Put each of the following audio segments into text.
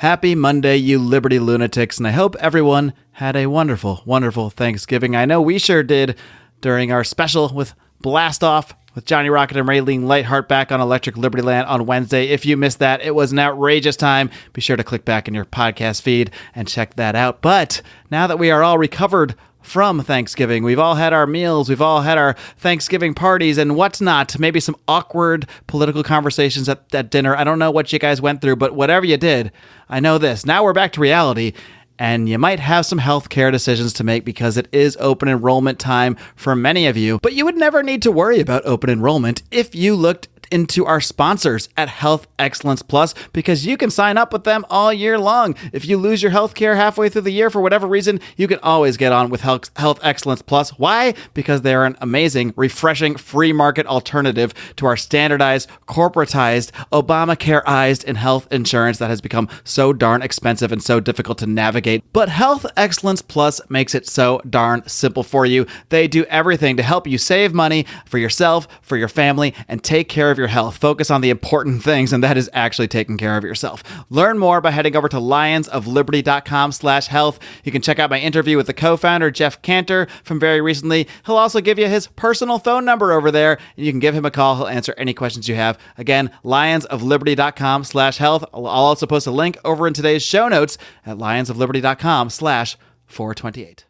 Happy Monday, you Liberty lunatics, and I hope everyone had a wonderful, wonderful Thanksgiving. I know we sure did during our special with Blast Off with Johnny Rocket and Raylene Lightheart back on Electric Liberty Land on Wednesday. If you missed that, it was an outrageous time. Be sure to click back in your podcast feed and check that out. But now that we are all recovered from Thanksgiving, we've all had our meals, we've all had our Thanksgiving parties and what's not, maybe some awkward political conversations at dinner. I don't know what you guys went through, but whatever you did, I know this. Now we're back to reality, and you might have some healthcare decisions to make because it is open enrollment time for many of you, but you would never need to worry about open enrollment if you looked into our sponsors at Health Excellence Plus, because you can sign up with them all year long. If you lose your health care halfway through the year for whatever reason, you can always get on with Health Excellence Plus. Why? Because they're an amazing, refreshing, free market alternative to our standardized, corporatized, Obamacare-ized in health insurance that has become so darn expensive and so difficult to navigate. But Health Excellence Plus makes it so darn simple for you. They do everything to help you save money for yourself, for your family, and take care of your health. Focus on the important things, and that is actually taking care of yourself. Learn more by heading over to lionsofliberty.com/health. You can check out my interview with the co-founder, Jeff Cantor, from very recently. He'll also give you his personal phone number over there, and you can give him a call. He'll answer any questions you have. Again, lionsofliberty.com/health. I'll also post a link over in today's show notes at lionsofliberty.com/428.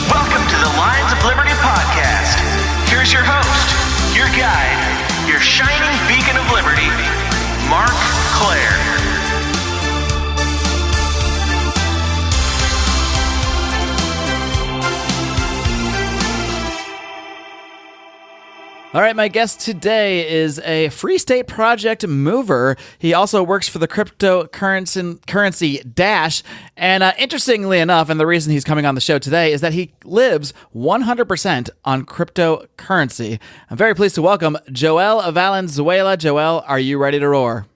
Welcome to the Lions of Liberty podcast. Here's your host, your guide, your shining beacon of liberty, Mark Claire. All right, my guest today is a Free State Project mover. He also works for the cryptocurrency Dash. And interestingly enough, and the reason he's coming on the show today is that he lives 100% on cryptocurrency. I'm very pleased to welcome Joel Valenzuela. Joel, are you ready to roar?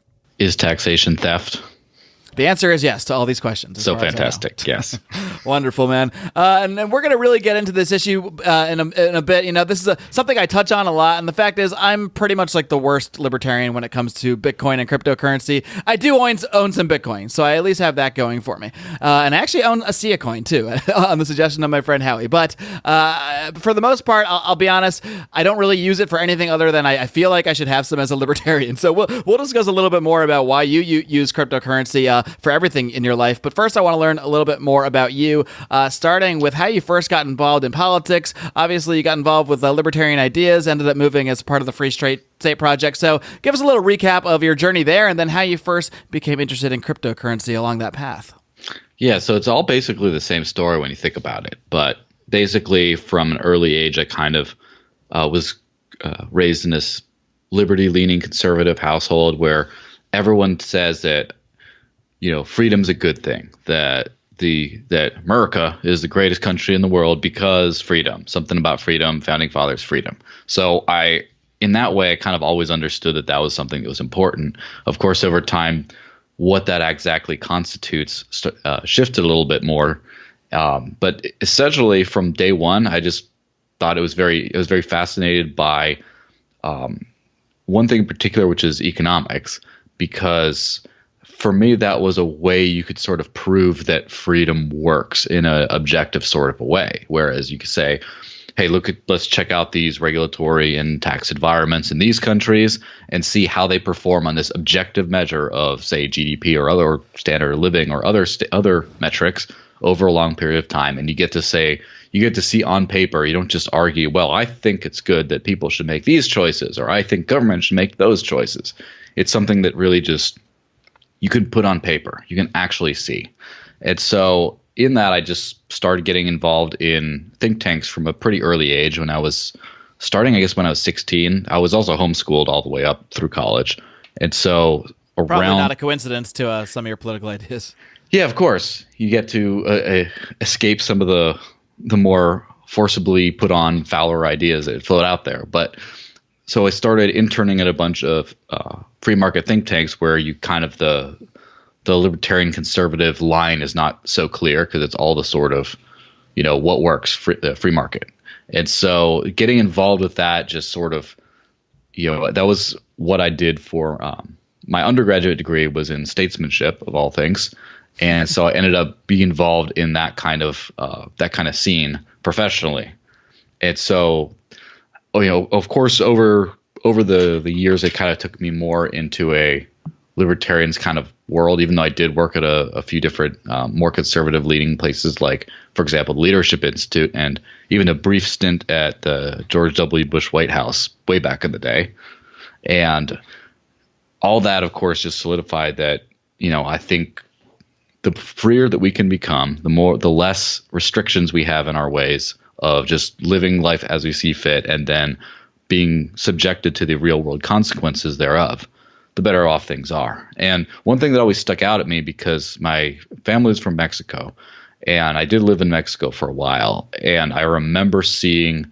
Is taxation theft? The answer is yes to all these questions. So fantastic, yes. Wonderful, man. And we're going to really get into this issue in a bit. You know, this is something I touch on a lot, and the fact is I'm pretty much like the worst libertarian when it comes to Bitcoin and cryptocurrency. I do own some Bitcoin, so I at least have that going for me. And I actually own a Sia coin, too, on the suggestion of my friend Howie. But for the most part, I'll be honest, I don't really use it for anything other than I feel like I should have some as a libertarian. So we'll discuss a little bit more about why you use cryptocurrency for everything in your life. But first, I want to learn a little bit more about you, starting with how you first got involved in politics. Obviously, you got involved with libertarian ideas, ended up moving as part of the Free State Project. So give us a little recap of your journey there and then how you first became interested in cryptocurrency along that path. Yeah, so it's all basically the same story when you think about it. But basically, from an early age, I kind of was raised in this liberty-leaning conservative household where everyone says that freedom's a good thing, that America is the greatest country in the world because freedom, something about freedom, founding fathers, freedom. So in that way, I kind of always understood that was something that was important. Of course, over time, what that exactly constitutes shifted a little bit more. But essentially from day one, I just thought I was very fascinated by one thing in particular, which is economics, because for me, that was a way you could sort of prove that freedom works in an objective sort of a way. Whereas you could say, hey, let's check out these regulatory and tax environments in these countries and see how they perform on this objective measure of, say, GDP or other standard of living or other metrics over a long period of time. And you get to see on paper, you don't just argue, well, I think it's good that people should make these choices, or I think government should make those choices. It's something that really just you can put on paper. You can actually see. And so in that, I just started getting involved in think tanks from a pretty early age. When I was starting, I guess when I was 16, I was also homeschooled all the way up through college. And so probably not a coincidence to some of your political ideas. Yeah, of course. You get to escape some of the more forcibly put on Fowler ideas that float out there. But so I started interning at a bunch of free market think tanks where you kind of the libertarian conservative line is not so clear because it's all the sort of, what works, the free market. And so getting involved with that just sort of, that was what I did for my undergraduate degree was in statesmanship, of all things. And so I ended up being involved in that kind of scene professionally. And so, of course, over the years, it kind of took me more into a libertarians kind of world, even though I did work at a few different more conservative leading places, like, for example, the Leadership Institute, and even a brief stint at the George W. Bush White House way back in the day. And all that, of course, just solidified that, I think the freer that we can become, the less restrictions we have in our ways of just living life as we see fit and then being subjected to the real world consequences thereof, the better off things are. And one thing that always stuck out at me, because my family is from Mexico, and I did live in Mexico for a while, and I remember seeing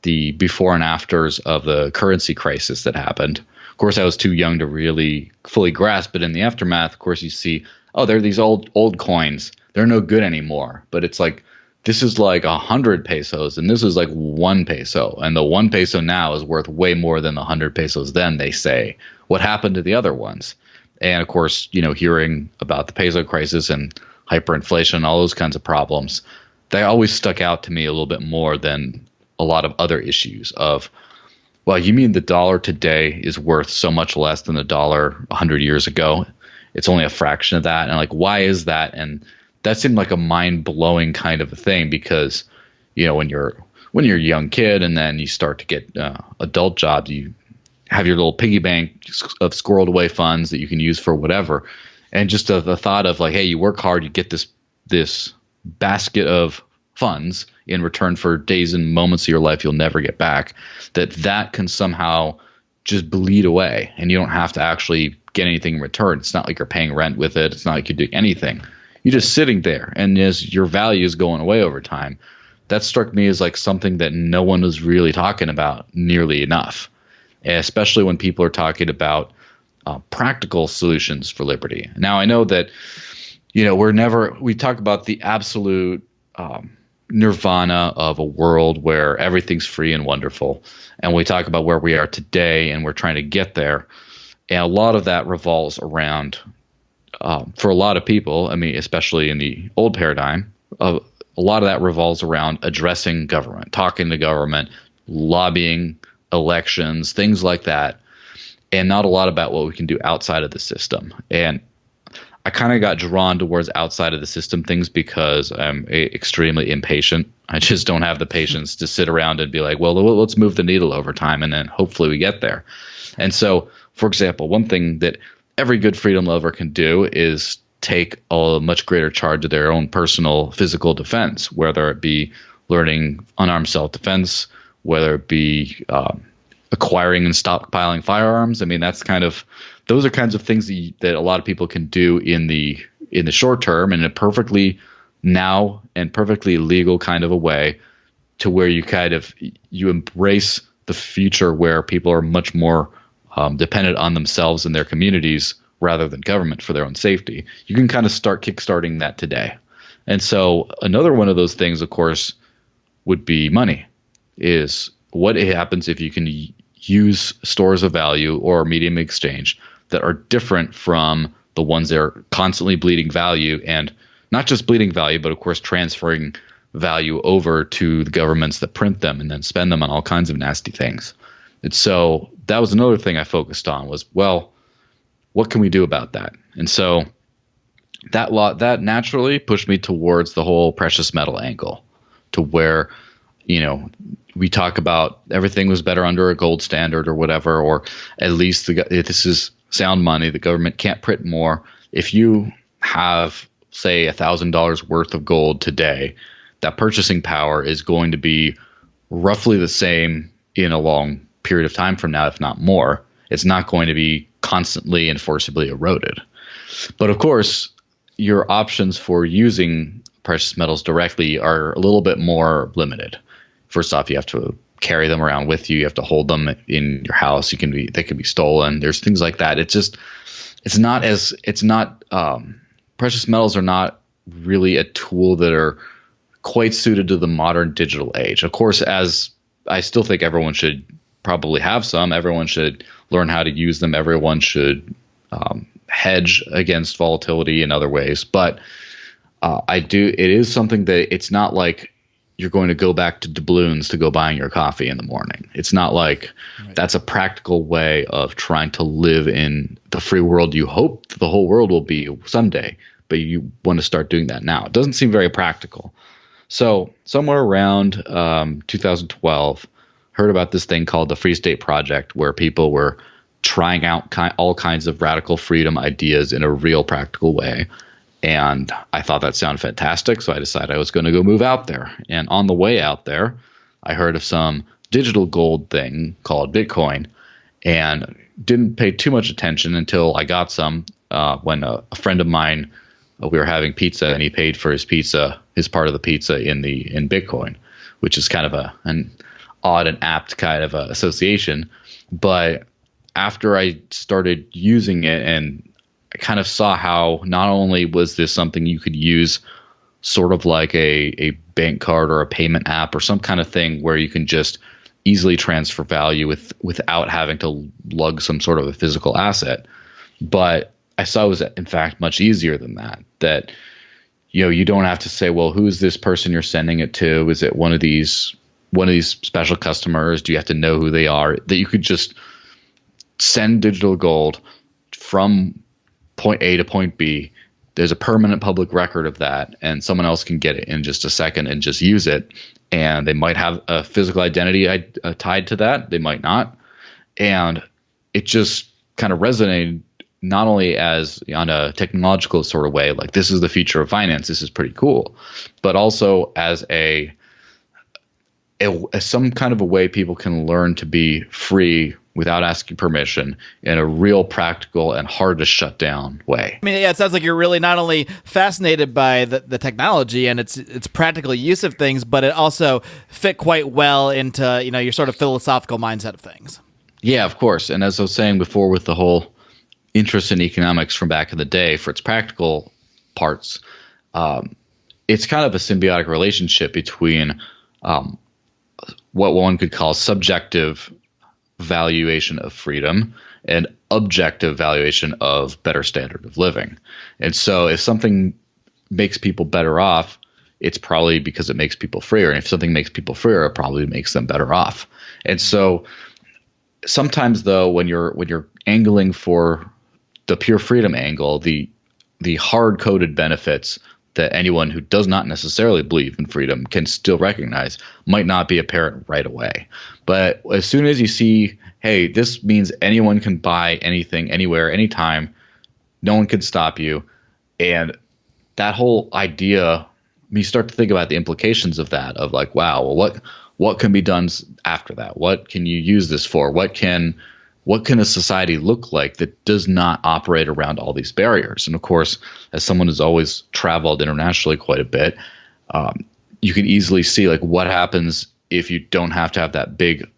the before and afters of the currency crisis that happened. Of course, I was too young to really fully grasp, but in the aftermath, of course, you see, oh, they're these old coins. They're no good anymore. But it's like, this is like 100 pesos, and this is like 1 peso. And the 1 peso now is worth way more than the 100 pesos then, they say. What happened to the other ones? And of course, hearing about the peso crisis and hyperinflation and all those kinds of problems, they always stuck out to me a little bit more than a lot of other issues of, well, you mean the dollar today is worth so much less than the dollar 100 years ago? It's only a fraction of that. And like, why is that? And that seemed like a mind-blowing kind of a thing, because, when you're a young kid and then you start to get adult jobs, you have your little piggy bank of squirreled away funds that you can use for whatever. And just the thought of like, hey, you work hard, you get this basket of funds in return for days and moments of your life you'll never get back, that can somehow just bleed away, and you don't have to actually get anything in return. It's not like you're paying rent with it. It's not like you're doing anything. You're just sitting there, and as your value is going away over time, that struck me as like something that no one was really talking about nearly enough, especially when people are talking about practical solutions for liberty. Now, I know that, we talk about the absolute nirvana of a world where everything's free and wonderful, and we talk about where we are today and we're trying to get there. And a lot of that revolves around, for a lot of people, I mean, especially in the old paradigm, a lot of that revolves around addressing government, talking to government, lobbying, elections, things like that, and not a lot about what we can do outside of the system. And I kind of got drawn towards outside of the system things because I'm extremely impatient. I just don't have the patience to sit around and be like, well, let's move the needle over time, and then hopefully we get there. And so, for example, one thing that every good freedom lover can do is take a much greater charge of their own personal physical defense, whether it be learning unarmed self-defense, whether it be acquiring and stockpiling firearms. I mean, those are kinds of things that a lot of people can do in the short term in a perfectly now and perfectly legal kind of a way, to where you embrace the future where people are much more dependent on themselves and their communities rather than government for their own safety. You can kind of start kickstarting that today. And so another one of those things, of course, would be money. Is what happens if you can use stores of value or medium of exchange that are different from the ones that are constantly bleeding value, and not just bleeding value, but of course transferring value over to the governments that print them and then spend them on all kinds of nasty things. And so that was another thing I focused on was, well, what can we do about that? And so that naturally pushed me towards the whole precious metal angle, to where, we talk about everything was better under a gold standard or whatever, or at least this is sound money. The government can't print more. If you have, say, $1,000 worth of gold today, that purchasing power is going to be roughly the same in a long period of time from now, if not more. It's not going to be constantly and forcibly eroded. But of course, your options for using precious metals directly are a little bit more limited. First off, you have to carry them around with you. You have to hold them in your house. They can be stolen. There's things like that. Precious metals are not really a tool that are quite suited to the modern digital age. Of course, as I still think everyone should probably have some. Everyone should learn how to use them. Everyone should hedge against volatility in other ways. But it is something that it's not like you're going to go back to doubloons to go buying your coffee in the morning. It's not like that's a practical way of trying to live in the free world you hope the whole world will be someday, but you want to start doing that now. It doesn't seem very practical. So somewhere around 2012, heard about this thing called the Free State Project, where people were trying out all kinds of radical freedom ideas in a real practical way. And I thought that sounded fantastic, so I decided I was going to go move out there. And on the way out there, I heard of some digital gold thing called Bitcoin, and didn't pay too much attention until I got some when a friend of mine, we were having pizza, and he paid for his part of the pizza in Bitcoin, which is kind of an odd and apt kind of association. But after I started using it, and I kind of saw how not only was this something you could use sort of like a bank card or a payment app or some kind of thing where you can just easily transfer value without having to lug some sort of a physical asset. But I saw it was in fact much easier than that. That you don't have to say, well, who's this person you're sending it to? Is it one of these special customers? Do you have to know who they are? That you could just send digital gold from point A to point B. There's a permanent public record of that, and someone else can get it in just a second and just use it. And they might have a physical identity tied to that. They might not. And it just kind of resonated not only as on a technological sort of way, like this is the future of finance, this is pretty cool, but also as as some kind of a way people can learn to be free without asking permission in a real practical and hard to shut down way. I mean, yeah, it sounds like you're really not only fascinated by the technology and its practical use of things, but it also fit quite well into, your sort of philosophical mindset of things. Yeah, of course. And as I was saying before, with the whole interest in economics from back in the day for its practical parts, it's kind of a symbiotic relationship between what one could call subjective valuation of freedom and objective valuation of better standard of living. And so if something makes people better off, it's probably because it makes people freer. And if something makes people freer, it probably makes them better off. And so sometimes though, when you're angling for the pure freedom angle, the hard-coded benefits that anyone who does not necessarily believe in freedom can still recognize might not be apparent right away. But as soon as you see, hey, this means anyone can buy anything, anywhere, anytime, no one can stop you, and that whole idea, you start to think about the implications of that, of like, wow, well, what can be done after that? What can you use this for? What can a society look like that does not operate around all these barriers? And of course, as someone who's always traveled internationally quite a bit, you can easily see like what happens if you don't have to have that big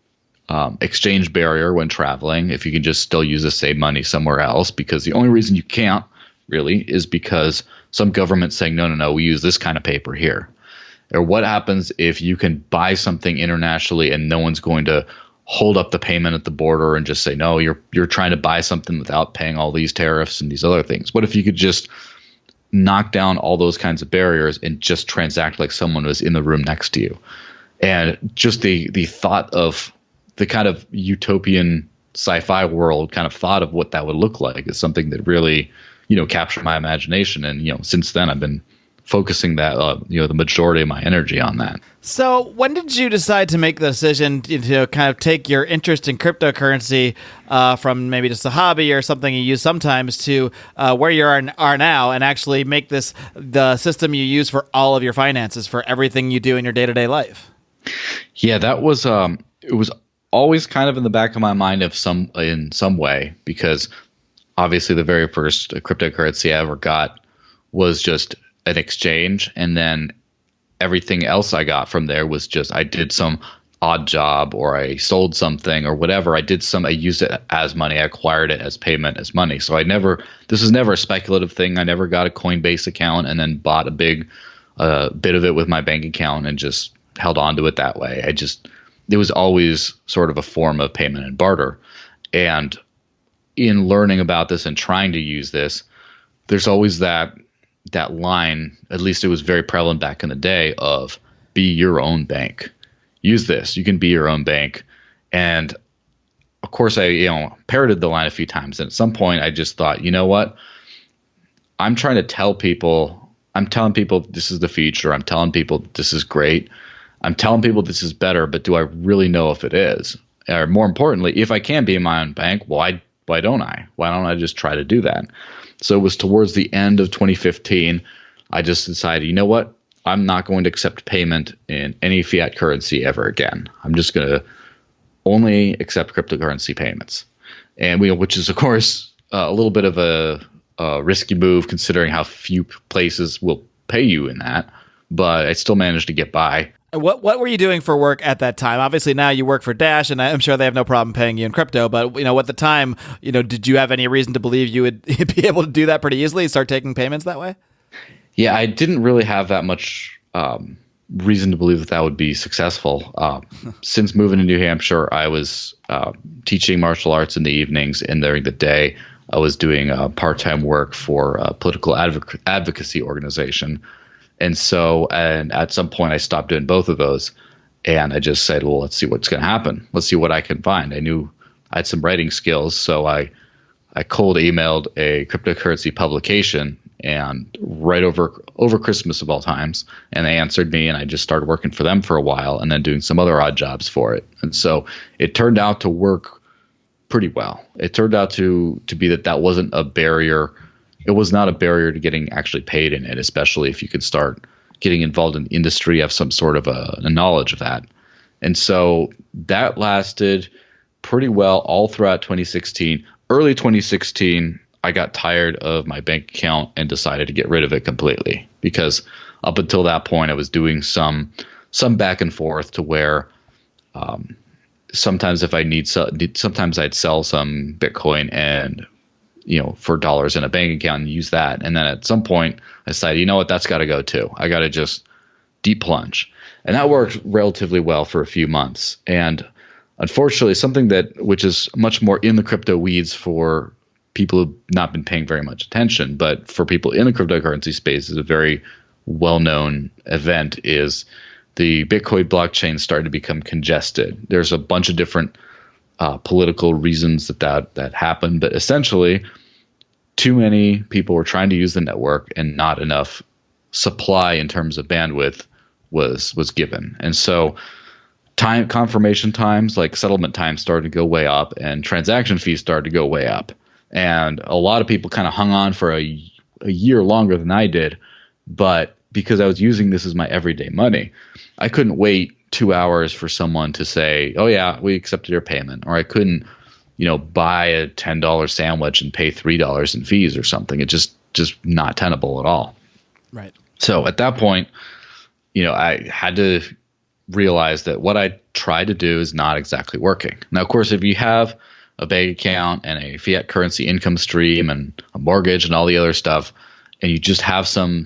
exchange barrier when traveling, if you can just still use the same money somewhere else, because the only reason you can't really is because some government's saying, no, we use this kind of paper here. Or what happens if you can buy something internationally and no one's going to hold up the payment at the border and just say, no, you're trying to buy something without paying all these tariffs and these other things. What if you could just knock down all those kinds of barriers and just transact like someone was in the room next to you? And just the thought of the kind of utopian sci-fi world kind of thought of what that would look like is something that really, captured my imagination. And, since then I've been focusing that, the majority of my energy on that. So when did you decide to make the decision to kind of take your interest in cryptocurrency from maybe just a hobby or something you use sometimes to where you are now, and actually make this the system you use for all of your finances, for everything you do in your day-to-day life? Yeah, that was it was always kind of in the back of my mind in some way, because obviously the very first cryptocurrency I ever got was just an exchange, and then everything else I got from there was just I did some odd job, or I sold something or whatever. I used it as money. I acquired it as payment, as money. So this was never a speculative thing. I never got a Coinbase account and then bought a big bit of it with my bank account and just held on to it that way. It was always sort of a form of payment and barter. And in learning about this and trying to use this, there's always that line, at least it was very prevalent back in the day, of be your own bank. Use this. You can be your own bank. And of course, I parroted the line a few times. And at some point, I just thought, you know what? I'm telling people this is the future. I'm telling people this is great. I'm telling people this is better, but do I really know if it is? Or more importantly, if I can be my own bank, why don't I? Why don't I just try to do that? So it was towards the end of 2015, I just decided, you know what? I'm not going to accept payment in any fiat currency ever again. I'm just going to only accept cryptocurrency payments, and which is of course a little bit of a risky move considering how few places will pay you in that. But I still managed to get by. What were you doing for work at that time? Obviously now you work for Dash, and I'm sure they have no problem paying you in crypto. But at the time, did you have any reason to believe you would be able to do that pretty easily, start taking payments that way? Yeah, I didn't really have that much reason to believe that would be successful. Since moving to New Hampshire, I was teaching martial arts in the evenings, and during the day, I was doing part-time work for a political advocacy organization. And at some point, I stopped doing both of those, and I just said, well, let's see what's going to happen. Let's see what I can find. I knew I had some writing skills, so I cold emailed a cryptocurrency publication, and right over Christmas of all times, and they answered me, and I just started working for them for a while, and then doing some other odd jobs for it. And so it turned out to work pretty well. It turned out to be that wasn't a barrier. It was not a barrier to getting actually paid in it, especially if you could start getting involved in the industry, have some sort of a knowledge of that. And so that lasted pretty well all throughout 2016. Early 2016, I got tired of my bank account and decided to get rid of it completely, because up until that point, I was doing some back and forth to where sometimes if I sometimes I'd sell some Bitcoin and for dollars in a bank account and use that. And then at some point I decided, you know what, that's got to go too. I got to just deep plunge. And that worked relatively well for a few months. And unfortunately, something which is much more in the crypto weeds for people who've not been paying very much attention, but for people in the cryptocurrency space is a very well-known event, is the Bitcoin blockchain started to become congested. There's a bunch of different political reasons that happened, but essentially too many people were trying to use the network and not enough supply in terms of bandwidth was given. And so confirmation times, like settlement times, started to go way up, and transaction fees started to go way up. And a lot of people kind of hung on for a year longer than I did, but because I was using this as my everyday money, I couldn't wait 2 hours for someone to say, oh yeah, we accepted your payment. Or I couldn't, buy a $10 sandwich and pay $3 in fees or something. It's just not tenable at all. Right. So at that point, I had to realize that what I tried to do is not exactly working. Now, of course, if you have a bank account and a fiat currency income stream and a mortgage and all the other stuff, and you just have some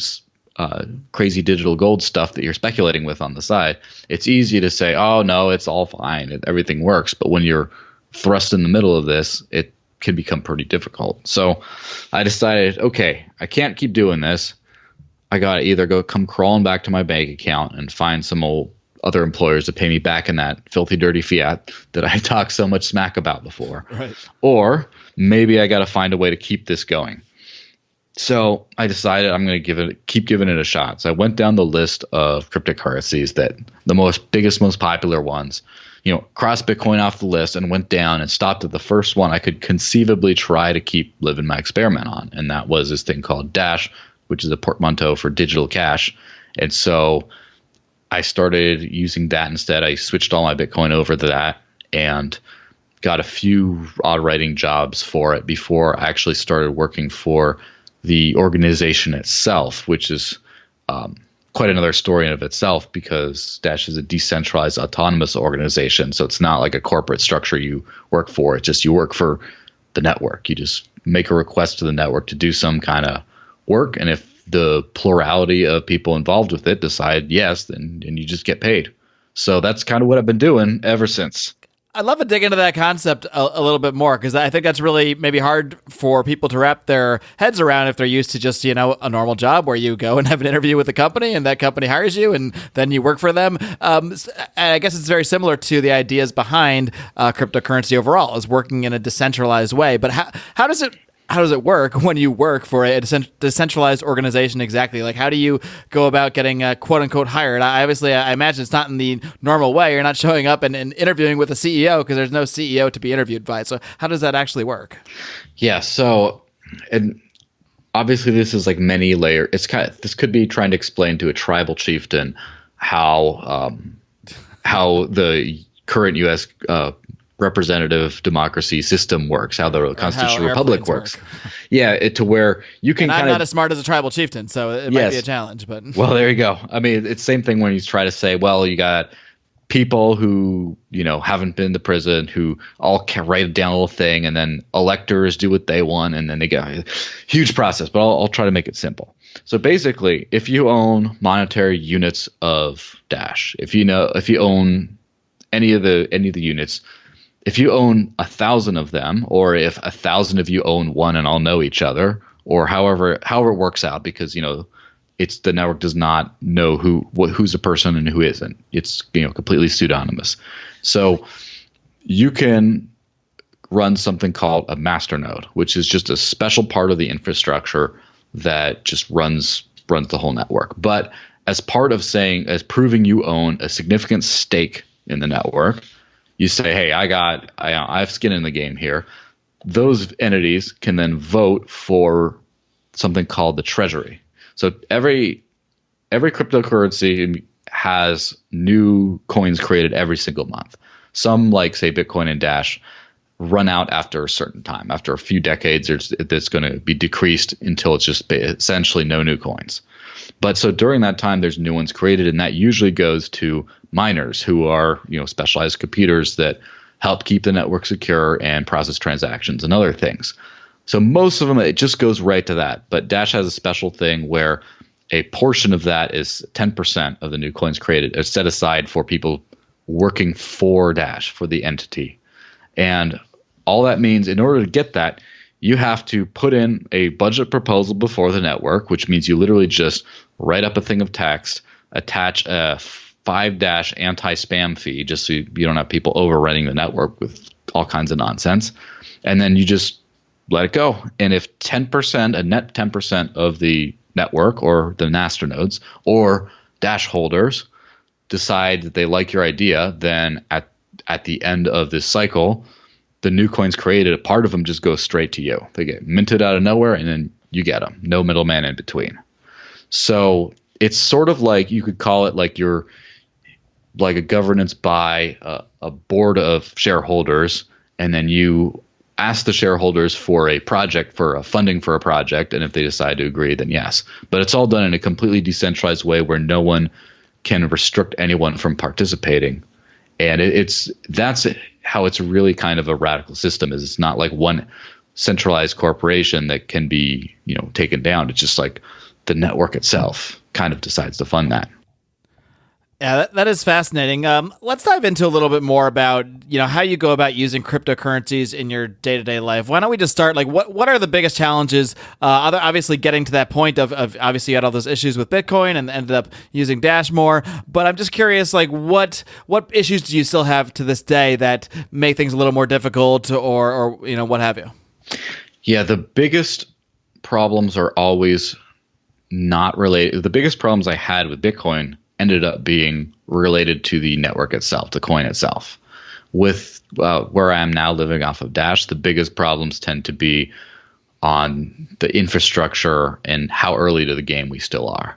crazy digital gold stuff that you're speculating with on the side, it's easy to say, oh no, it's all fine, everything works. But when you're thrust in the middle of this, it can become pretty difficult. So I decided, okay, I can't keep doing this. I got to either come crawling back to my bank account and find some old other employers to pay me back in that filthy, dirty fiat that I talked so much smack about before. Right. Or maybe I got to find a way to keep this going. So I decided I'm going to keep giving it a shot. So I went down the list of cryptocurrencies, that the most popular ones, crossed Bitcoin off the list and went down and stopped at the first one I could conceivably try to keep living my experiment on. And that was this thing called Dash, which is a portmanteau for digital cash. And so I started using that instead. I switched all my Bitcoin over to that and got a few odd writing jobs for it before I actually started working for the organization itself, which is quite another story in of itself, because Dash is a decentralized autonomous organization. So it's not like a corporate structure you work for. It's just you work for the network. You just make a request to the network to do some kind of work. And if the plurality of people involved with it decide yes, then you just get paid. So that's kind of what I've been doing ever since. I'd love to dig into that concept a little bit more, because I think that's really maybe hard for people to wrap their heads around if they're used to just, a normal job where you go and have an interview with a company and that company hires you and then you work for them. And I guess it's very similar to the ideas behind cryptocurrency overall, is working in a decentralized way. But how does it work when you work for a decentralized organization exactly? Like, how do you go about getting quote unquote hired? I imagine it's not in the normal way. You're not showing up and interviewing with a CEO, because there's no CEO to be interviewed by. So how does that actually work? Yeah. So, and obviously this is like many layers. This could be trying to explain to a tribal chieftain how the current U.S. Representative democracy system works, how the constitutional republic works. Yeah, to where you can. And I'm not as smart as a tribal chieftain, so it might be a challenge. But well, there you go. I mean, it's the same thing when you try to say, well, you got people who haven't been to prison, who all can write down a little thing, and then electors do what they want, and then they get a huge process. But I'll try to make it simple. So basically, if you own monetary units of Dash, if you own any of the units. If you own 1,000 of them, or if 1,000 of you own one and all know each other, or however it works out, because it's the network does not know who's a person and who isn't. It's completely pseudonymous. So you can run something called a masternode, which is just a special part of the infrastructure that just runs the whole network. But as part of as proving you own a significant stake in the network, you say, hey, I have skin in the game here. Those entities can then vote for something called the treasury. So every cryptocurrency has new coins created every single month. Some, like say Bitcoin and Dash, run out after a certain time. After a few decades, it's going to be decreased until it's just essentially no new coins. But so during that time, there's new ones created, and that usually goes to miners, who are specialized computers that help keep the network secure and process transactions and other things. So most of them, it just goes right to that. But Dash has a special thing where a portion of that is 10% of the new coins created is set aside for people working for Dash, for the entity. And all that means, in order to get that, you have to put in a budget proposal before the network, which means you literally just write up a thing of text, attach a 5- anti-spam fee, just so you don't have people overrunning the network with all kinds of nonsense. And then you just let it go. And if a net 10% of the network, or the masternodes, or Dash holders decide that they like your idea, then at the end of this cycle, the new coins created, a part of them just goes straight to you. They get minted out of nowhere, and then you get them. No middleman in between. So it's sort of like, you could call it like like a governance by a board of shareholders, and then you ask the shareholders for a project, for a funding for a project, and if they decide to agree, then yes. But it's all done in a completely decentralized way where no one can restrict anyone from participating. And that's how it's really kind of a radical system. Is it's not like one centralized corporation that can be taken down. It's just like the network itself kind of decides to fund that. Yeah, that is fascinating. Let's dive into a little bit more about how you go about using cryptocurrencies in your day-to-day life. Why don't we just start? Like, what are the biggest challenges? Obviously, getting to that point of obviously you had all those issues with Bitcoin and ended up using Dash more. But I'm just curious, like, what issues do you still have to this day that make things a little more difficult, or what have you? Yeah, the biggest problems are always not related. The biggest problems I had with Bitcoin ended up being related to the network itself, the coin itself. With where I am now living off of Dash, the biggest problems tend to be on the infrastructure and how early to the game we still are.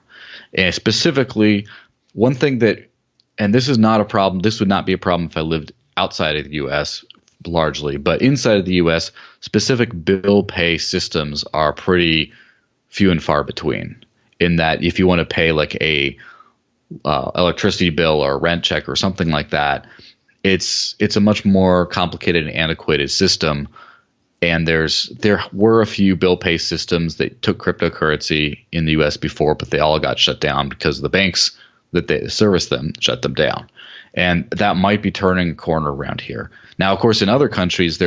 And specifically, one thing that, and this is not a problem, this would not be a problem if I lived outside of the US largely, but inside of the US, specific bill pay systems are pretty few and far between. In that, if you want to pay like a electricity bill or a rent check or something like that, it's a much more complicated and antiquated system. And there were a few bill pay systems that took cryptocurrency in the US before, but they all got shut down because the banks that they service them shut them down. And that might be turning a corner around here. Now, of course, in other countries,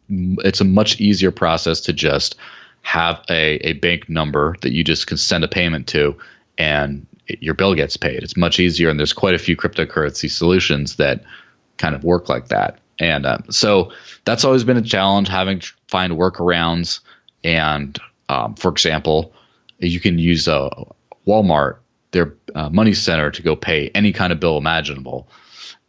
it's a much easier process to just have a bank number that you just can send a payment to, and your bill gets paid. It's much easier, and there's quite a few cryptocurrency solutions that kind of work like that. And so that's always been a challenge, having to find workarounds. And for example, you can use Walmart, their money center, to go pay any kind of bill imaginable.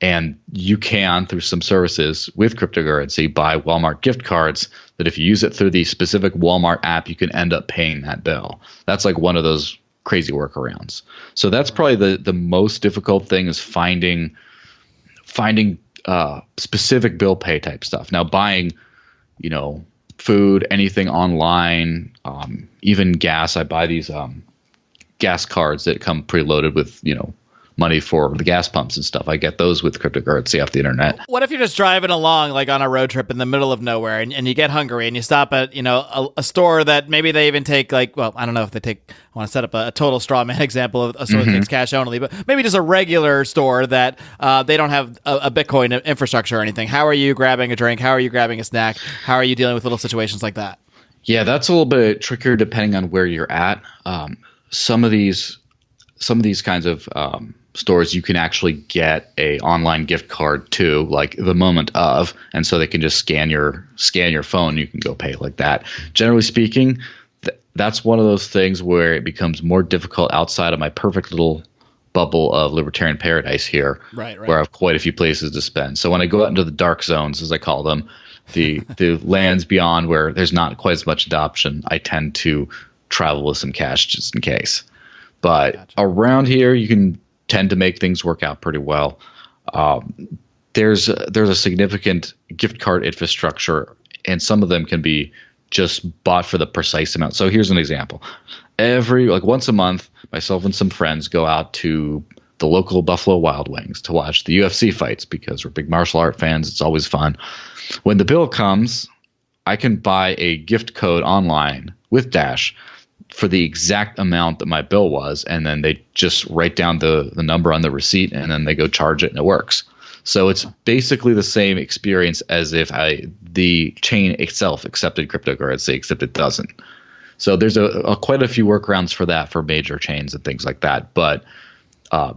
And you can, through some services with cryptocurrency, buy Walmart gift cards that if you use it through the specific Walmart app, you can end up paying that bill. That's like one of those crazy workarounds. So that's probably the most difficult thing, is finding specific bill pay type stuff. Now, buying, food, anything online, even gas. I buy these gas cards that come preloaded with, money for the gas pumps and stuff. I get those with cryptocurrency off the internet. What if you're just driving along, like on a road trip in the middle of nowhere, and you get hungry, and you stop at, a store that maybe they even take, like, well, I don't know if they take, I want to set up a total straw man example of a store that takes cash only, but maybe just a regular store that they don't have a Bitcoin infrastructure or anything. How are you grabbing a drink? How are you grabbing a snack? How are you dealing with little situations like that? Yeah, that's a little bit trickier depending on where you're at. Some of these kinds of stores, you can actually get a online gift card to, like, the moment of, and so they can just scan your phone. You can go pay like that. Generally speaking, that's one of those things where it becomes more difficult outside of my perfect little bubble of libertarian paradise here, right. Where I have quite a few places to spend. So when I go out into the dark zones, as I call them, the lands beyond where there's not quite as much adoption, I tend to travel with some cash just in case. But gotcha. Around here, you can tend to make things work out pretty well. There's a significant gift card infrastructure, and some of them can be just bought for the precise amount. So here's an example. Once a month, myself and some friends go out to the local Buffalo Wild Wings to watch the UFC fights, because we're big martial art fans. It's always fun. When the bill comes, I can buy a gift code online with Dash for the exact amount that my bill was, and then they just write down the number on the receipt, and then they go charge it, and it works. So it's basically the same experience as if the chain itself accepted cryptocurrency, except it doesn't. So there's quite a few workarounds for that, for major chains and things like that. But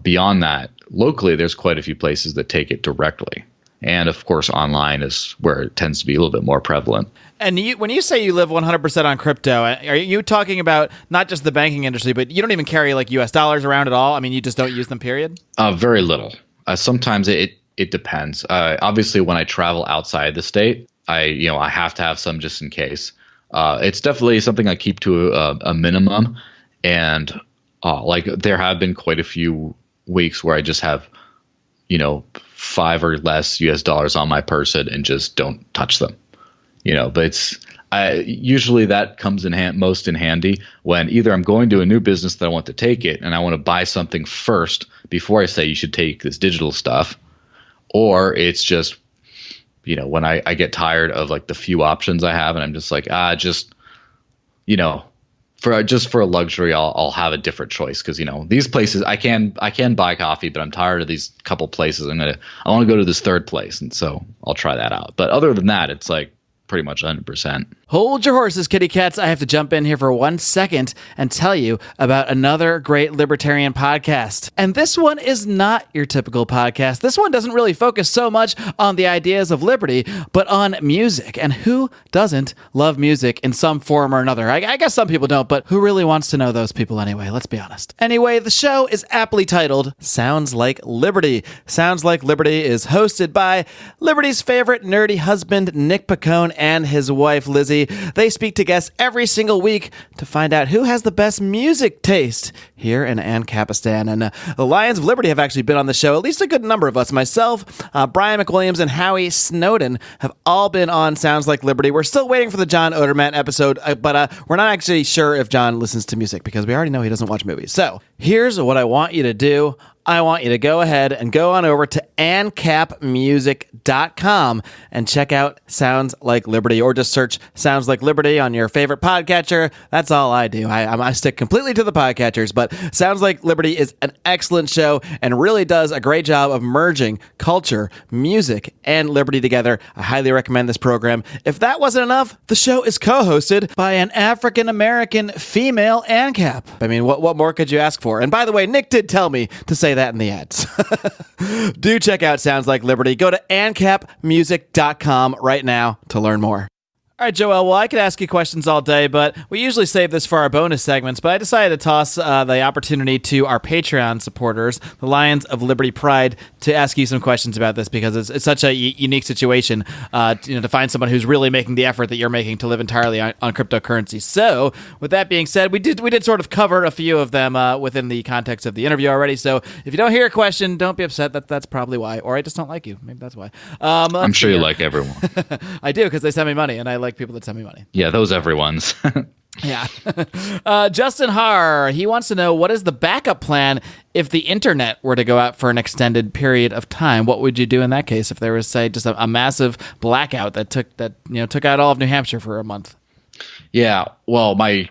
beyond that, locally, there's quite a few places that take it directly. And of course, online is where it tends to be a little bit more prevalent. And when you say you live 100% on crypto, are you talking about not just the banking industry, but you don't even carry like US dollars around at all? I mean, you just don't use them, period? Very little. Sometimes it depends. Obviously, when I travel outside the state, I have to have some just in case. It's definitely something I keep to a minimum. And there have been quite a few weeks where I just have, $5 or less US dollars on my person and just don't touch them. But usually that comes most in handy when either I'm going to a new business that I want to take it, and I want to buy something first before I say you should take this digital stuff, or it's just, when I get tired of like the few options I have, and I'm just like, for a luxury, I'll have a different choice, because these places I can buy coffee, but I'm tired of these couple places. I want to go to this third place, and so I'll try that out. But other than that, it's like pretty much 100%. Hold your horses, kitty cats. I have to jump in here for 1 second and tell you about another great libertarian podcast. And this one is not your typical podcast. This one doesn't really focus so much on the ideas of liberty, but on music. And who doesn't love music in some form or another? I guess some people don't, but who really wants to know those people anyway? Let's be honest. Anyway, the show is aptly titled Sounds Like Liberty. Sounds Like Liberty is hosted by Liberty's favorite nerdy husband, Nick Pacone, and his wife, Lizzie. They speak to guests every single week to find out who has the best music taste here in Ancapistan. And the Lions of Liberty have actually been on the show. At least a good number of us. Myself, Brian McWilliams, and Howie Snowden have all been on Sounds Like Liberty. We're still waiting for the John Odermatt episode, but we're not actually sure if John listens to music, because we already know he doesn't watch movies. So here's what I want you to do. I want you to go ahead and go on over to ancapmusic.com and check out Sounds Like Liberty, or just search Sounds Like Liberty on your favorite podcatcher. That's all I do. I stick completely to the podcatchers, but Sounds Like Liberty is an excellent show and really does a great job of merging culture, music, and liberty together. I highly recommend this program. If that wasn't enough, the show is co-hosted by an African-American female ANCAP. I mean, what more could you ask for? And by the way, Nick did tell me to say that in the ads. Do check out Sounds Like Liberty. Go to ancapmusic.com right now to learn more. All right, Joel, well, I could ask you questions all day, but we usually save this for our bonus segments, but I decided to toss the opportunity to our Patreon supporters, the Lions of Liberty Pride, to ask you some questions about this, because it's such a unique situation to find someone who's really making the effort that you're making to live entirely on cryptocurrency. So, with that being said, we did sort of cover a few of them within the context of the interview already, so if you don't hear a question, don't be upset. That's probably why, or I just don't like you. Maybe that's why. I'm sure you like everyone. I do, because they send me money, and I like people that send me money. Yeah, those everyone's. Yeah. Justin Haar, he wants to know, what is the backup plan if the internet were to go out for an extended period of time? What would you do in that case if there was, say, just a massive blackout that took out all of New Hampshire for a month? Yeah, well, my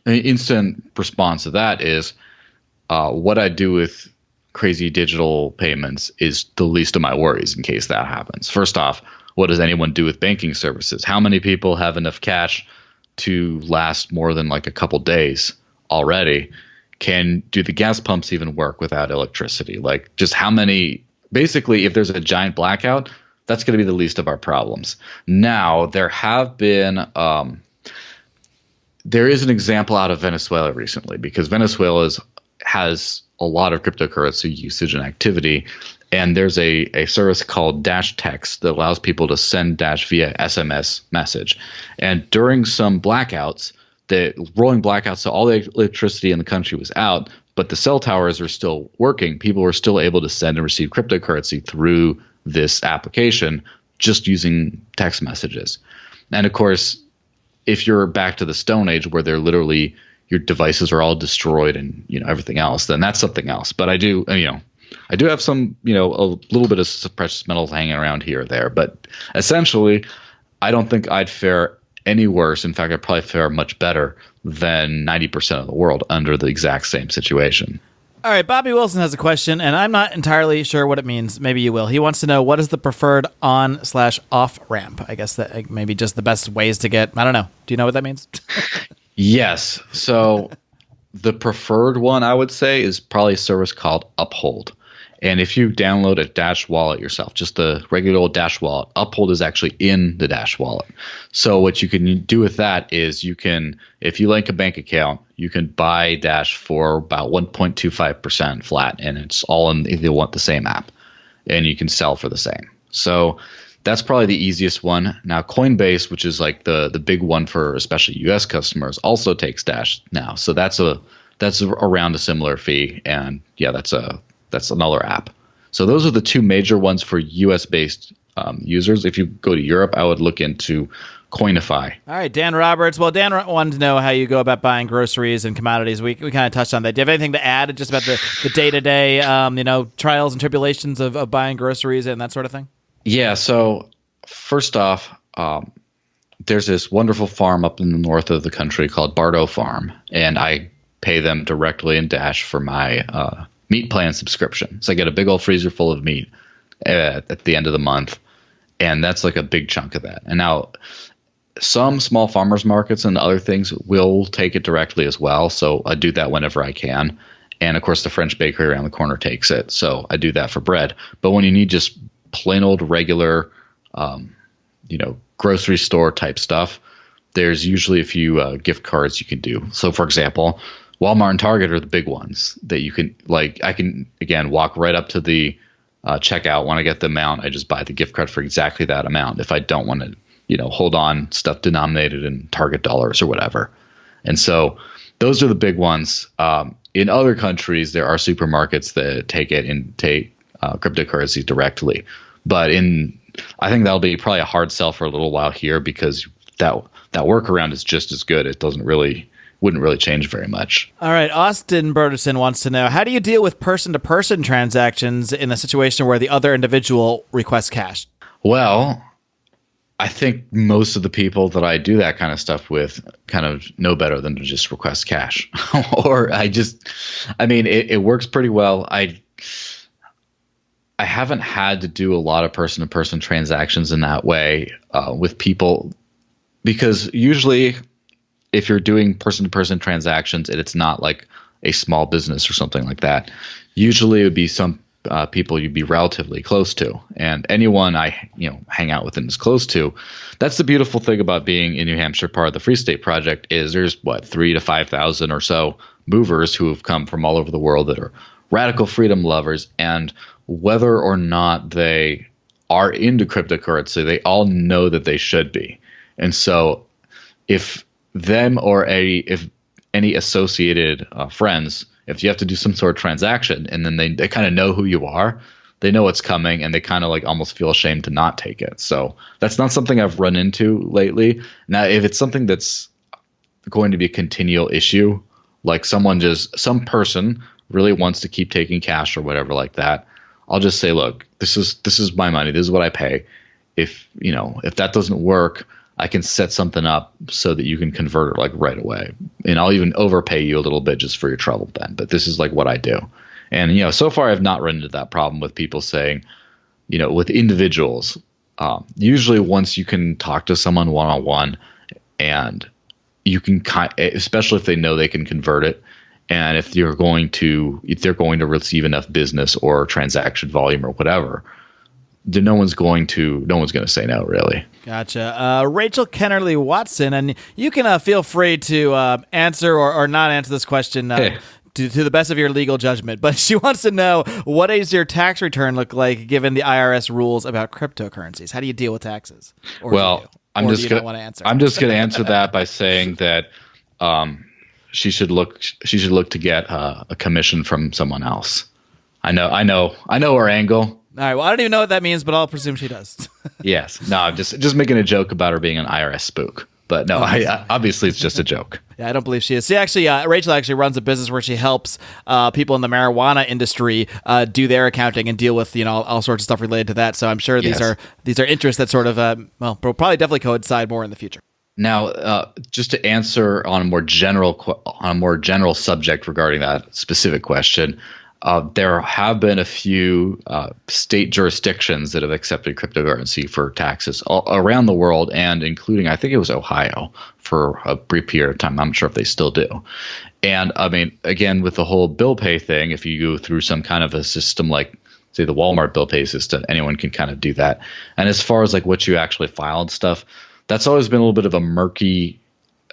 instant response to that is what I do with crazy digital payments is the least of my worries in case that happens. First off, what does anyone do with banking services? How many people have enough cash to last more than like a couple days already? Do the gas pumps even work without electricity? Like, just how many? Basically, if there's a giant blackout, that's going to be the least of our problems. Now, there have been there is an example out of Venezuela recently, because Venezuela has a lot of cryptocurrency usage and activity. And there's a service called Dash Text that allows people to send Dash via SMS message. And during some blackouts, the rolling blackouts, so all the electricity in the country was out, but the cell towers are still working. People were still able to send and receive cryptocurrency through this application just using text messages. And of course, if you're back to the Stone Age where they're literally your devices are all destroyed and everything else, then that's something else. But I do have some, a little bit of precious metals hanging around here or there, but essentially, I don't think I'd fare any worse. In fact, I'd probably fare much better than 90% of the world under the exact same situation. All right, Bobby Wilson has a question, and I'm not entirely sure what it means. Maybe you will. He wants to know, what is the preferred on/off ramp? I guess that maybe just the best ways to get, I don't know. Do you know what that means? Yes. So the preferred one, I would say, is probably a service called Uphold. And if you download a Dash wallet yourself, just the regular old Dash wallet, Uphold is actually in the Dash wallet. So what you can do with that is if you link a bank account, you can buy Dash for about 1.25% flat, and it's all in the same app, and you can sell for the same. So that's probably the easiest one. Now, Coinbase, which is like the big one for especially U.S. customers, also takes Dash now. So that's around a similar fee, and yeah, that's another app. So those are the two major ones for U.S.-based users. If you go to Europe, I would look into Coinify. All right, Dan Roberts. Well, Dan wanted to know how you go about buying groceries and commodities. We kind of touched on that. Do you have anything to add just about the day-to-day trials and tribulations of buying groceries and that sort of thing? Yeah, so first off, there's this wonderful farm up in the north of the country called Bardo Farm, and I pay them directly in Dash for my meat plan subscription. So I get a big old freezer full of meat at the end of the month, and that's like a big chunk of that. And now some small farmers markets and other things will take it directly as well, so I do that whenever I can. And of course, the French bakery around the corner takes it, so I do that for bread. But when you need just plain old regular, grocery store type stuff, there's usually a few gift cards you can do. So for example, Walmart and Target are the big ones that you can, I can, again, walk right up to the checkout. When I get the amount, I just buy the gift card for exactly that amount if I don't want to, hold on stuff denominated in Target dollars or whatever. And so those are the big ones. In other countries, there are supermarkets that take cryptocurrency directly. But I think that'll be probably a hard sell for a little while here, because that workaround is just as good. It doesn't really wouldn't really change very much. All right, Austin Burderson wants to know, how do you deal with person-to-person transactions in a situation where the other individual requests cash? Well, I think most of the people that I do that kind of stuff with kind of know better than to just request cash. Or it works pretty well. I haven't had to do a lot of person-to-person transactions in that way with people, because usually if you're doing person-to-person transactions and it's not like a small business or something like that, usually it would be some people you'd be relatively close to, and anyone I hang out with and is close to. That's the beautiful thing about being in New Hampshire, part of the Free State Project, is there's 3,000 to 5,000 or so movers who have come from all over the world that are radical freedom lovers, and whether or not they are into cryptocurrency, they all know that they should be. And so if them or if any associated friends, if you have to do some sort of transaction and then they kind of know who you are, they know what's coming, and they kind of like almost feel ashamed to not take it. So that's not something I've run into lately. Now, if it's something that's going to be a continual issue, like some person really wants to keep taking cash or whatever like that, I'll just say, look, this is my money. This is what I pay. If that doesn't work, I can set something up so that you can convert it like right away. And I'll even overpay you a little bit just for your trouble then. But this is like what I do. And, so far I've not run into that problem with people saying, with individuals, usually once you can talk to someone one-on-one, and you can especially if they know they can convert it. And if they're going to receive enough business or transaction volume or whatever, then no one's going to say no, really. Gotcha. Rachel Kennerly Watson, and you can feel free to answer or not answer this question to the best of your legal judgment. But she wants to know, what does your tax return look like given the IRS rules about cryptocurrencies? How do you deal with taxes? I'm just going to answer that by saying that she should look to get a commission from someone else. I know her angle. All right. Well, I don't even know what that means, but I'll presume she does. Yes. No, I'm just making a joke about her being an IRS spook. But no, obviously it's just a joke. Yeah, I don't believe she is. Rachel actually runs a business where she helps people in the marijuana industry do their accounting and deal with all sorts of stuff related to that. So I'm sure these are interests that sort of will probably definitely coincide more in the future. Now, just to answer on a more general subject regarding that specific question. There have been a few state jurisdictions that have accepted cryptocurrency for taxes around the world, and including, I think it was Ohio for a brief period of time. I'm not sure if they still do. And I mean, again, with the whole bill pay thing, if you go through some kind of a system like, say, the Walmart bill pay system, anyone can kind of do that. And as far as like what you actually file and stuff, that's always been a little bit of a murky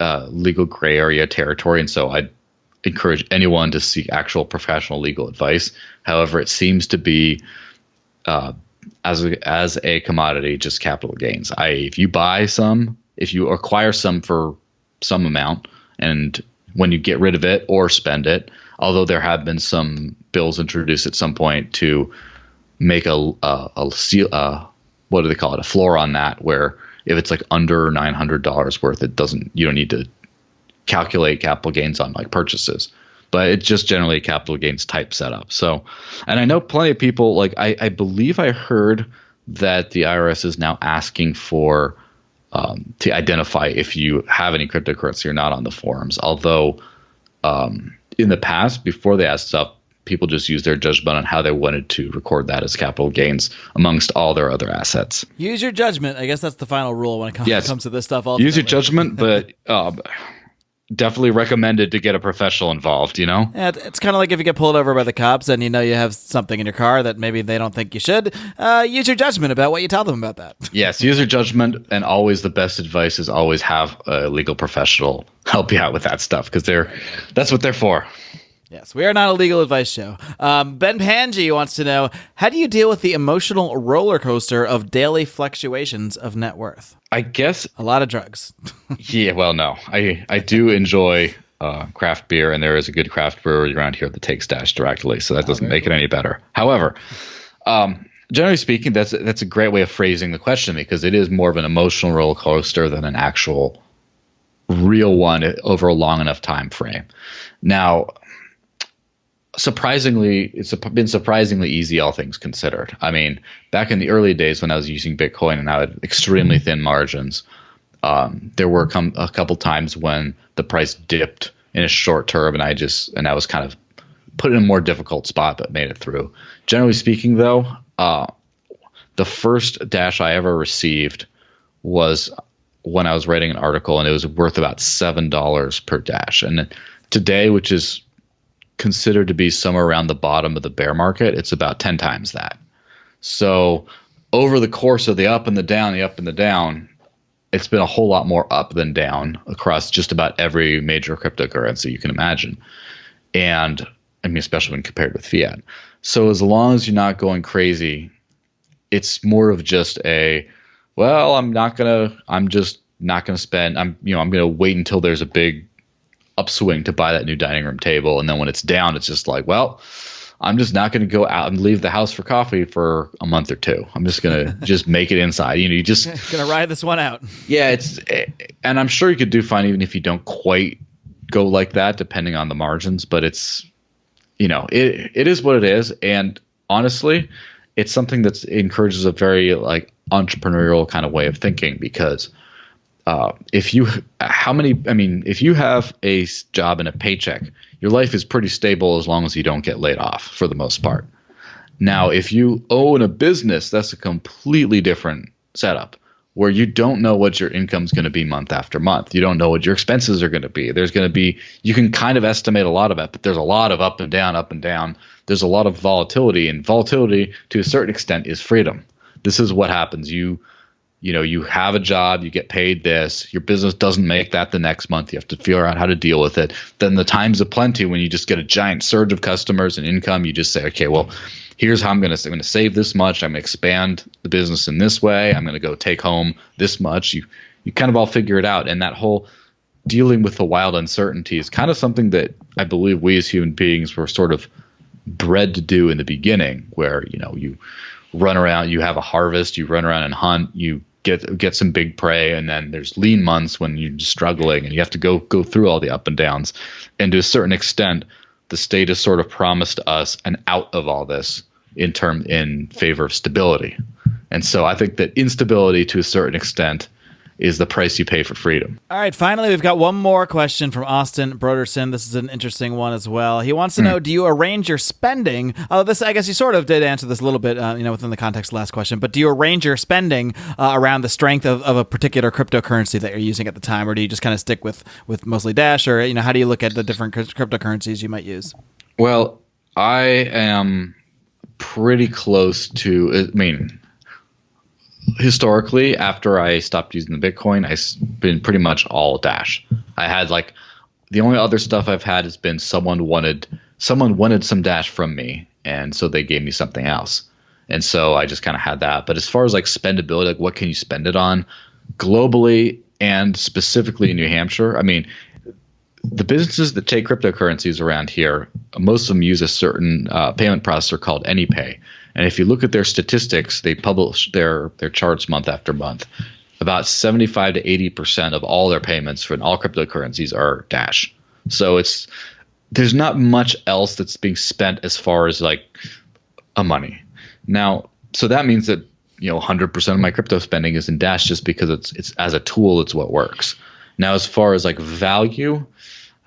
legal gray area territory. And so I encourage anyone to seek actual professional legal advice. However, it seems to be as a commodity, just capital gains. If you acquire some for some amount, and when you get rid of it or spend it, although there have been some bills introduced at some point to make a what do they call it, a floor on that, where if it's like under $900 worth, you don't need to calculate capital gains on like purchases, but it's just generally a capital gains type setup. So, and I know plenty of people, like I believe I heard that the IRS is now asking for to identify if you have any cryptocurrency or not on the forms. Although in the past, before they asked stuff, people just used their judgment on how they wanted to record that as capital gains amongst all their other assets. Use your judgment. I guess that's the final rule when it comes to this stuff. Ultimately. Use your judgment, but definitely recommended to get a professional involved, Yeah, it's kind of like if you get pulled over by the cops and you have something in your car that maybe they don't think you should. Use your judgment about what you tell them about that. Yes, use your judgment, and always the best advice is always have a legal professional help you out with that stuff, because that's what they're for. Yes, we are not a legal advice show. Ben Panji wants to know, how do you deal with the emotional roller coaster of daily fluctuations of net worth? I guess a lot of drugs. Yeah, well, no. I do enjoy craft beer, and there is a good craft brewery around here that takes Dash directly, so that doesn't make it any better. However, generally speaking, that's a great way of phrasing the question, because it is more of an emotional roller coaster than an actual real one over a long enough time frame. Now, surprisingly, it's been surprisingly easy, all things considered. I mean, back in the early days when I was using Bitcoin and I had extremely thin margins, there were a couple times when the price dipped in a short term, and I was kind of put in a more difficult spot, but made it through. Generally speaking, though, the first Dash I ever received was when I was writing an article, and it was worth about $7 per Dash. And today, which is considered to be somewhere around the bottom of the bear market, it's about 10 times that. So over the course of the up and the down, it's been a whole lot more up than down across just about every major cryptocurrency you can imagine. And I mean, especially when compared with fiat. So as long as you're not going crazy, it's more of just I'm just not gonna spend. I'm gonna wait until there's a big upswing to buy that new dining room table, and then when it's down, it's just like, well, I'm just not gonna go out and leave the house for coffee for a month or two. I'm just gonna just make it inside. You just gonna ride this one out. Yeah, and I'm sure you could do fine even if you don't quite go like that, depending on the margins. But it's it is what it is, and honestly, it's something that encourages a very entrepreneurial kind of way of thinking, because if you have a job and a paycheck, your life is pretty stable as long as you don't get laid off for the most part. Now, if you own a business, that's a completely different setup where you don't know what your income's going to be month after month. You don't know what your expenses are going to be. You can kind of estimate a lot of it, but there's a lot of up and down. There's a lot of volatility, and volatility to a certain extent is freedom. This is what happens. You have a job, you get paid this, your business doesn't make that the next month. You have to figure out how to deal with it. Then the times of plenty, when you just get a giant surge of customers and income, you just say, okay, well, here's how I'm going to save this much. I'm going to expand the business in this way. I'm going to go take home this much. You kind of all figure it out. And that whole dealing with the wild uncertainty is kind of something that I believe we as human beings were sort of bred to do in the beginning, where, you run around, you have a harvest, you run around and hunt, you get some big prey, and then there's lean months when you're just struggling and you have to go through all the up and downs. And to a certain extent, the state has sort of promised us an out of all this in favor of stability. And so I think that instability to a certain extent is the price you pay for freedom. All right, finally, we've got one more question from Austin Broderson. This is an interesting one as well. He wants to know, do you arrange your spending? This, I guess you sort of did answer this a little bit, within the context of the last question, but do you arrange your spending around the strength of a particular cryptocurrency that you're using at the time, or do you just kind of stick with mostly Dash, or, how do you look at the different cryptocurrencies you might use? Well, I am pretty close to, historically, after I stopped using the Bitcoin, I've been pretty much all Dash. I had the only other stuff I've had has been someone wanted some Dash from me, and so they gave me something else. And so I just kind of had that. But as far as spendability, what can you spend it on globally and specifically in New Hampshire? The businesses that take cryptocurrencies around here, most of them use a certain payment processor called AnyPay. And if you look at their statistics, they publish their charts month after month. About 75 to 80% of all their payments for all cryptocurrencies are Dash. So there's not much else that's being spent as far as a money. Now, so that means that 100% of my crypto spending is in Dash just because it's as a tool, it's what works. Now, as far as value,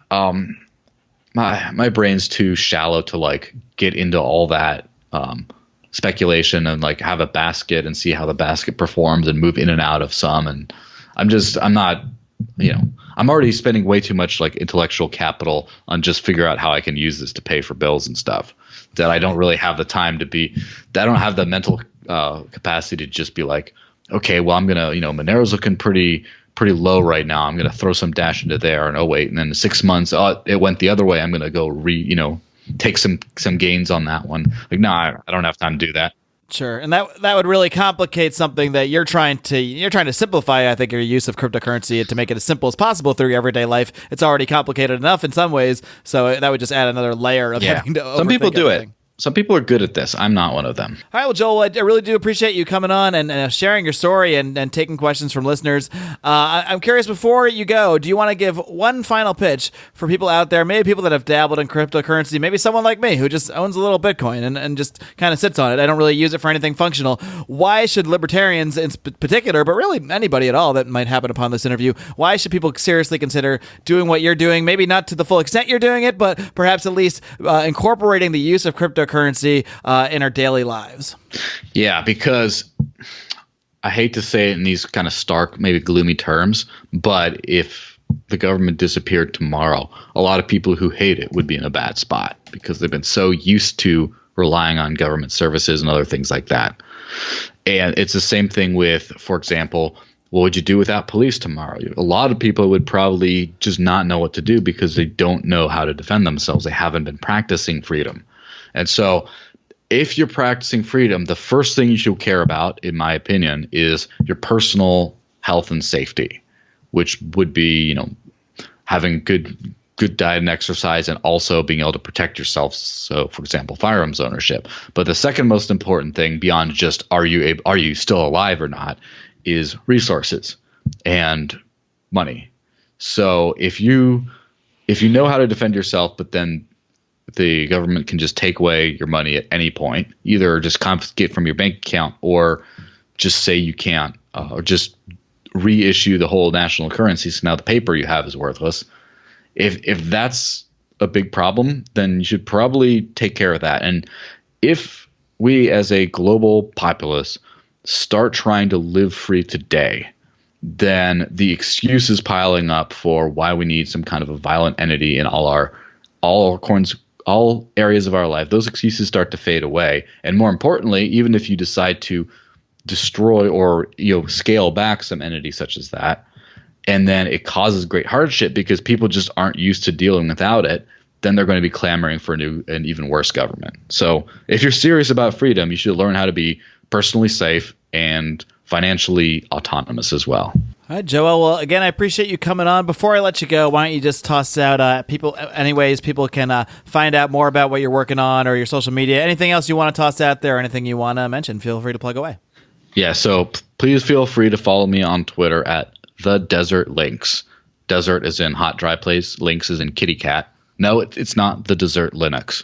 my brain's too shallow to get into all that speculation and have a basket and see how the basket performs and move in and out of some. And I'm already spending way too much intellectual capital on just figure out how I can use this to pay for bills and stuff, that I don't really have the time that I don't have the mental capacity to just be okay, well, I'm going to, Monero's looking pretty low right now. I'm going to throw some Dash into there, and wait, and then in 6 months, it went the other way. I'm going to go take some gains on that one. I don't have time to do that. Sure, and that would really complicate something that you're trying to simplify. I think your use of cryptocurrency to make it as simple as possible through your everyday life. It's already complicated enough in some ways, so that would just add another layer of having to. Some people do it. some people are good at this. I'm not one of them. All right, well, Joel, I really do appreciate you coming on and sharing your story and taking questions from listeners. I'm curious, before you go, do you want to give one final pitch for people out there, maybe people that have dabbled in cryptocurrency, maybe someone like me who just owns a little Bitcoin and just kind of sits on it? I don't really use it for anything functional. Why should libertarians in particular, but really anybody at all that might happen upon this interview, why should people seriously consider doing what you're doing? Maybe not to the full extent you're doing it, but perhaps at least incorporating the use of cryptocurrency in our daily lives. Yeah, because I hate to say it in these kind of stark, maybe gloomy terms, but if the government disappeared tomorrow, a lot of people who hate it would be in a bad spot because they've been so used to relying on government services and other things like that. And it's the same thing with, for example, what would you do without police tomorrow? A lot of people would probably just not know what to do because they don't know how to defend themselves. They haven't been practicing freedom. And so if you're practicing freedom, the first thing you should care about, in my opinion, is your personal health and safety, which would be, having good diet and exercise and also being able to protect yourself. So, for example, firearms ownership. But the second most important thing beyond just are you still alive or not is resources and money. So if you know how to defend yourself, but then the government can just take away your money at any point, either just confiscate from your bank account or just say you can't, or just reissue the whole national currency. So now the paper you have is worthless. If that's a big problem, then you should probably take care of that. And if we as a global populace start trying to live free today, then the excuses piling up for why we need some kind of a violent entity in all areas of our life, those excuses start to fade away. And more importantly, even if you decide to destroy or scale back some entity such as that, and then it causes great hardship because people just aren't used to dealing without it, then they're going to be clamoring for an even worse government. So if you're serious about freedom, you should learn how to be personally safe and financially autonomous as well. All right, Joel. Well, again, I appreciate you coming on. Before I let you go, why don't you just toss out people can find out more about what you're working on or your social media. Anything else you want to toss out there, anything you want to mention, feel free to plug away. Yeah, so please feel free to follow me on Twitter at The Desert Links. Desert is in hot, dry place. Links is in kitty cat. No, it's not The Desert Linux.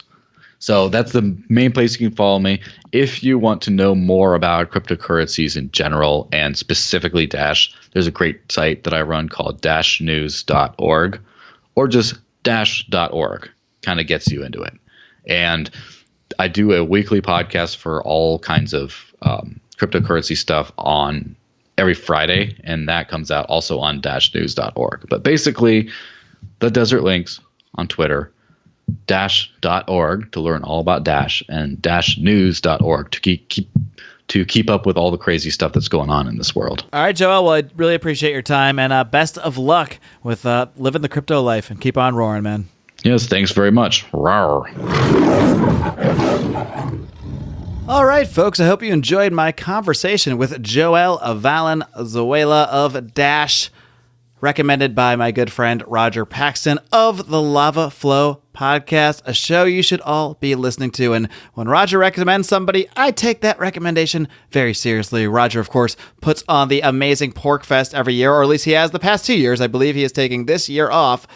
So that's the main place you can follow me. If you want to know more about cryptocurrencies in general and specifically Dash, there's a great site that I run called dashnews.org, or just dash.org. Kind of gets you into it. And I do a weekly podcast for all kinds of cryptocurrency stuff on every Friday, and that comes out also on dashnews.org. But basically, The Desert Links on Twitter, dash.org to learn all about Dash, and dashnews.org to keep up with all the crazy stuff that's going on in this world. All right, Joel. Well, I really appreciate your time, and best of luck with living the crypto life, and keep on roaring, man. Yes, thanks very much. Rawr. All right, folks, I hope you enjoyed my conversation with Joel Valenzuela of Dash, recommended by my good friend Roger Paxton of the Lava Flow podcast, a show you should all be listening to. And when Roger recommends somebody, I take that recommendation very seriously. Roger, of course, puts on the amazing Pork Fest every year, or at least he has the past 2 years. I believe he is taking this year off.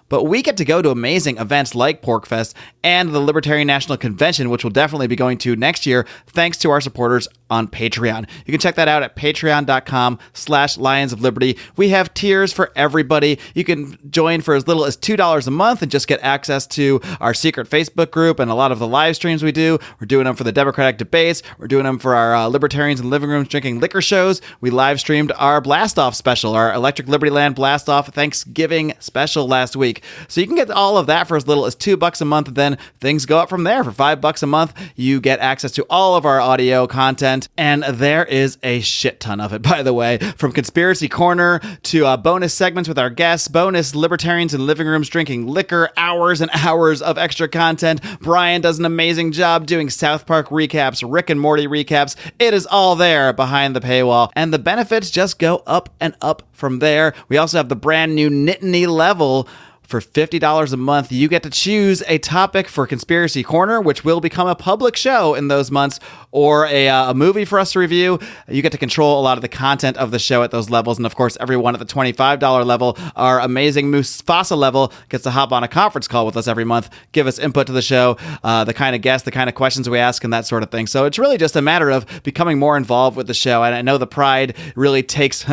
But we get to go to amazing events like PorkFest and the Libertarian National Convention, which we'll definitely be going to next year, thanks to our supporters on Patreon. You can check that out at patreon.com/Lions of Liberty. We have tiers for everybody. You can join for as little as $2 a month and just get access to our secret Facebook group and a lot of the live streams we do. We're doing them for the Democratic debates. We're doing them for our Libertarians in Living Rooms Drinking Liquor shows. We live streamed our Blast-Off special, our Electric Liberty Land Blast-Off Thanksgiving special last week. So you can get all of that for as little as $2 a month, and then things go up from there. For $5 a month, you get access to all of our audio content, and there is a shit ton of it, by the way, from Conspiracy Corner to bonus segments with our guests, bonus Libertarians in Living Rooms Drinking Liquor, hours and hours of extra content. Brian does an amazing job doing South Park recaps, Rick and Morty recaps. It is all there behind the paywall, and the benefits just go up and up from there. We also have the brand new Nittany level For $50 a month, you get to choose a topic for Conspiracy Corner, which will become a public show in those months, or a movie for us to review. You get to control a lot of the content of the show at those levels. And of course, everyone at the $25 level, our amazing Mufasa level, gets to hop on a conference call with us every month, give us input to the show, the kind of guests, the kind of questions we ask, and that sort of thing. So it's really just a matter of becoming more involved with the show. And I know the Pride really takes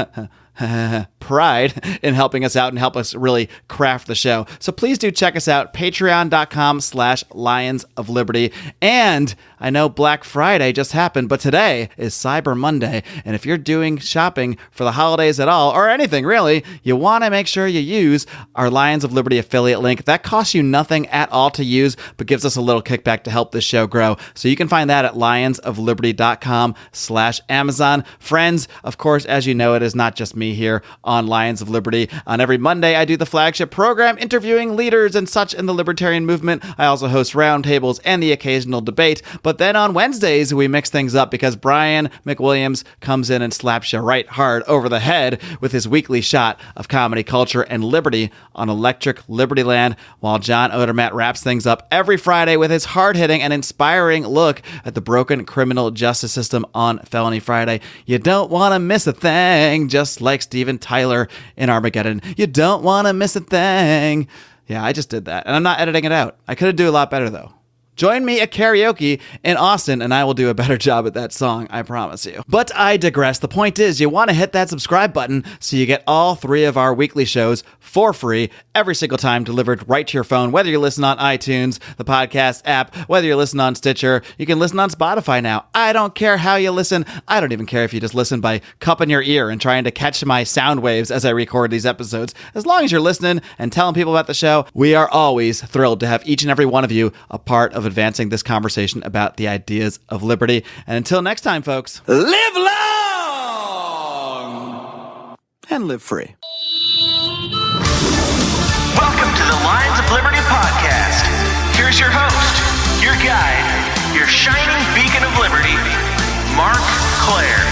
pride in helping us out and help us really craft the show. So please do check us out, patreon.com/Lions of Liberty. And I know Black Friday just happened, but today is Cyber Monday. And if you're doing shopping for the holidays at all, or anything really, you want to make sure you use our Lions of Liberty affiliate link. That costs you nothing at all to use, but gives us a little kickback to help this show grow. So you can find that at lionsofliberty.com/Amazon. Friends, of course, as you know, it is not just me here on Lions of Liberty. On every Monday, I do the flagship program interviewing leaders and such in the libertarian movement. I also host roundtables and the occasional debate. But then on Wednesdays, we mix things up because Brian McWilliams comes in and slaps you right hard over the head with his weekly shot of comedy, culture, and liberty on Electric Liberty Land, while John Odermatt wraps things up every Friday with his hard-hitting and inspiring look at the broken criminal justice system on Felony Friday. You don't want to miss a thing, just like Steven Tyler in Armageddon. You don't want to miss a thing. Yeah, I just did that, and I'm not editing it out. I could do a lot better, though. Join me at karaoke in Austin, and I will do a better job at that song, I promise you. But I digress. The point is, you want to hit that subscribe button so you get all 3 of our weekly shows for free every single time, delivered right to your phone, whether you listen on iTunes, the podcast app, whether you listen on Stitcher. You can listen on Spotify now. I don't care how you listen. I don't even care if you just listen by cupping your ear and trying to catch my sound waves as I record these episodes. As long as you're listening and telling people about the show, we are always thrilled to have each and every one of you a part of advancing this conversation about the ideas of liberty. And until next time, folks, live long and live free. Welcome to the Lions of Liberty podcast. Here's your host, your guide, your shining beacon of liberty, Mark Claire.